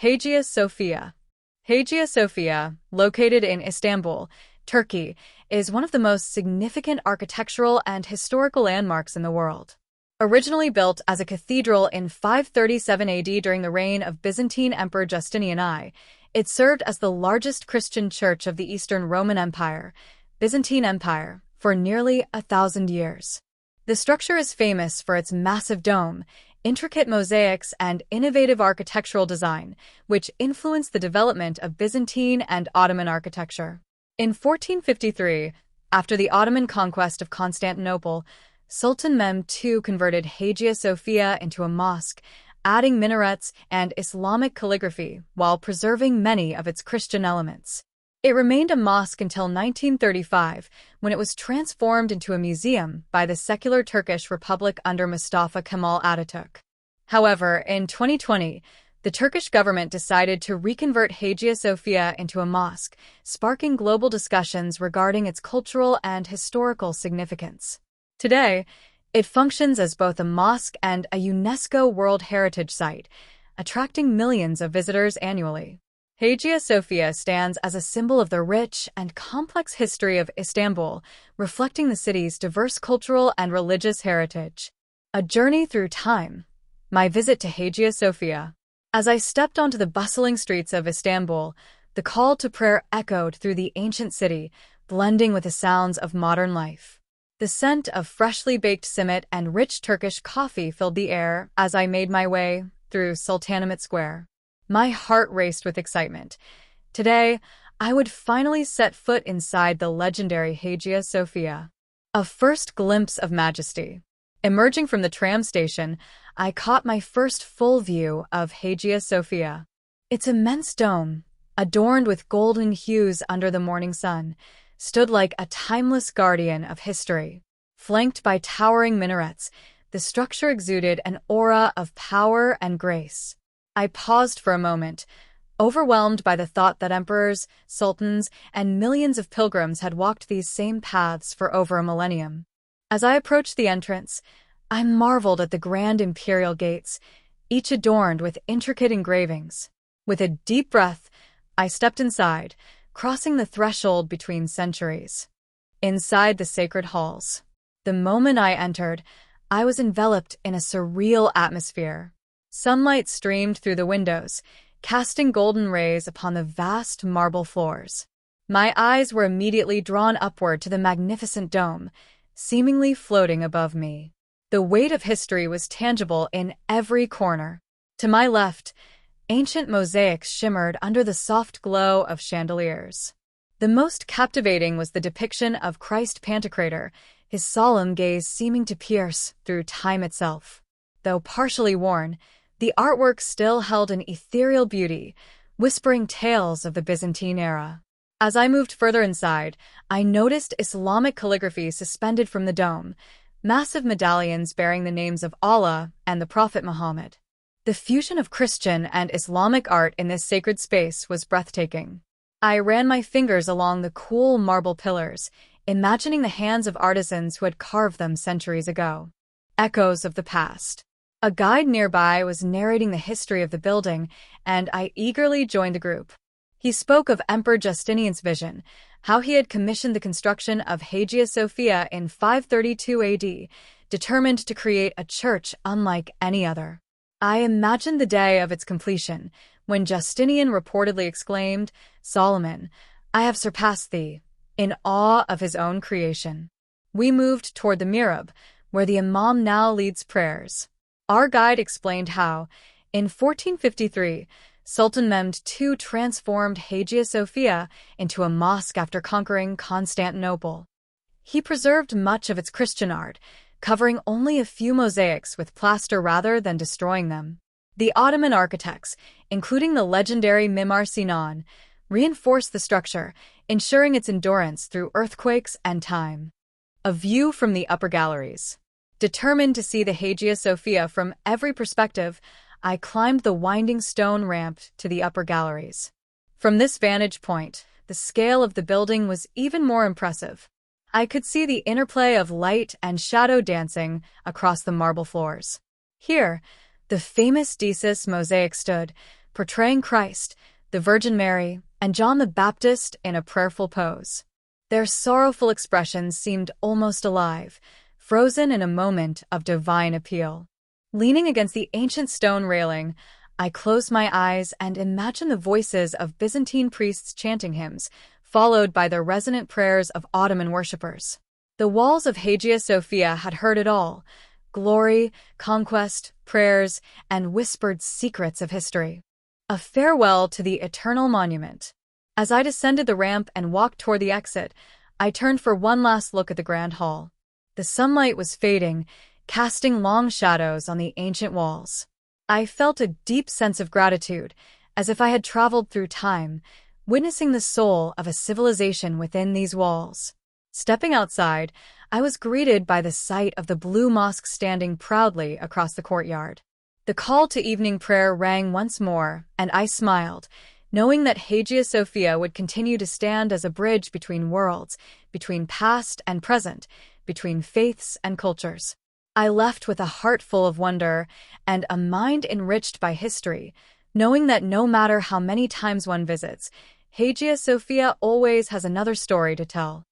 Hagia Sophia. Hagia Sophia, located in Istanbul, Turkey, is one of the most significant architectural and historical landmarks in the world. Originally built as a cathedral in 537 AD during the reign of Byzantine Emperor Justinian I, it served as the largest Christian church of the Eastern Roman Empire, Byzantine Empire, for nearly 1,000 years. The structure is famous for its massive dome, intricate mosaics, and innovative architectural design, which influenced the development of Byzantine and Ottoman architecture. In 1453, after the Ottoman conquest of Constantinople, Sultan Mehmed II converted Hagia Sophia into a mosque, adding minarets and Islamic calligraphy while preserving many of its Christian elements. It remained a mosque until 1935, when it was transformed into a museum by the secular Turkish Republic under Mustafa Kemal Atatürk. However, in 2020, the Turkish government decided to reconvert Hagia Sophia into a mosque, sparking global discussions regarding its cultural and historical significance. Today, it functions as both a mosque and a UNESCO World Heritage Site, attracting millions of visitors annually. Hagia Sophia stands as a symbol of the rich and complex history of Istanbul, reflecting the city's diverse cultural and religious heritage. A journey through time. My visit to Hagia Sophia. As I stepped onto the bustling streets of Istanbul, the call to prayer echoed through the ancient city, blending with the sounds of modern life. The scent of freshly baked simit and rich Turkish coffee filled the air as I made my way through Sultan Mehmed Square. My heart raced with excitement. Today, I would finally set foot inside the legendary Hagia Sophia. A first glimpse of majesty. Emerging from the tram station, I caught my first full view of Hagia Sophia. Its immense dome, adorned with golden hues under the morning sun, stood like a timeless guardian of history. Flanked by towering minarets, the structure exuded an aura of power and grace. I paused for a moment, overwhelmed by the thought that emperors, sultans, and millions of pilgrims had walked these same paths for over a millennium. As I approached the entrance, I marveled at the grand imperial gates, each adorned with intricate engravings. With a deep breath, I stepped inside, crossing the threshold between centuries. Inside the sacred halls. The moment I entered, I was enveloped in a surreal atmosphere. Sunlight streamed through the windows, casting golden rays upon the vast marble floors. My eyes were immediately drawn upward to the magnificent dome, seemingly floating above me. The weight of history was tangible in every corner. To my left, ancient mosaics shimmered under the soft glow of chandeliers. The most captivating was the depiction of Christ Pantocrator, his solemn gaze seeming to pierce through time itself. Though partially worn, the artwork still held an ethereal beauty, whispering tales of the Byzantine era. As I moved further inside, I noticed Islamic calligraphy suspended from the dome, massive medallions bearing the names of Allah and the Prophet Muhammad. The fusion of Christian and Islamic art in this sacred space was breathtaking. I ran my fingers along the cool marble pillars, imagining the hands of artisans who had carved them centuries ago. Echoes of the past. A guide nearby was narrating the history of the building, and I eagerly joined the group. He spoke of Emperor Justinian's vision, how he had commissioned the construction of Hagia Sophia in 532 AD, determined to create a church unlike any other. I imagined the day of its completion, when Justinian reportedly exclaimed, "Solomon, I have surpassed thee," in awe of his own creation. We moved toward the mihrab, where the imam now leads prayers. Our guide explained how, in 1453, Sultan Mehmed II transformed Hagia Sophia into a mosque after conquering Constantinople. He preserved much of its Christian art, covering only a few mosaics with plaster rather than destroying them. The Ottoman architects, including the legendary Mimar Sinan, reinforced the structure, ensuring its endurance through earthquakes and time. A view from the upper galleries. Determined to see the Hagia Sophia from every perspective, I climbed the winding stone ramp to the upper galleries. From this vantage point, the scale of the building was even more impressive. I could see the interplay of light and shadow dancing across the marble floors. Here, the famous Desis mosaic stood, portraying Christ, the Virgin Mary, and John the Baptist in a prayerful pose. Their sorrowful expressions seemed almost alive, frozen in a moment of divine appeal. Leaning against the ancient stone railing, I closed my eyes and imagined the voices of Byzantine priests chanting hymns, followed by the resonant prayers of Ottoman worshippers. The walls of Hagia Sophia had heard it all: glory, conquest, prayers, and whispered secrets of history. A farewell to the eternal monument. As I descended the ramp and walked toward the exit, I turned for one last look at the Grand Hall. The sunlight was fading, casting long shadows on the ancient walls. I felt a deep sense of gratitude, as if I had traveled through time, witnessing the soul of a civilization within these walls. Stepping outside, I was greeted by the sight of the blue mosque standing proudly across the courtyard. The call to evening prayer rang once more, and I smiled, knowing that Hagia Sophia would continue to stand as a bridge between worlds, between past and present, between faiths and cultures. I left with a heart full of wonder and a mind enriched by history, knowing that no matter how many times one visits, Hagia Sophia always has another story to tell.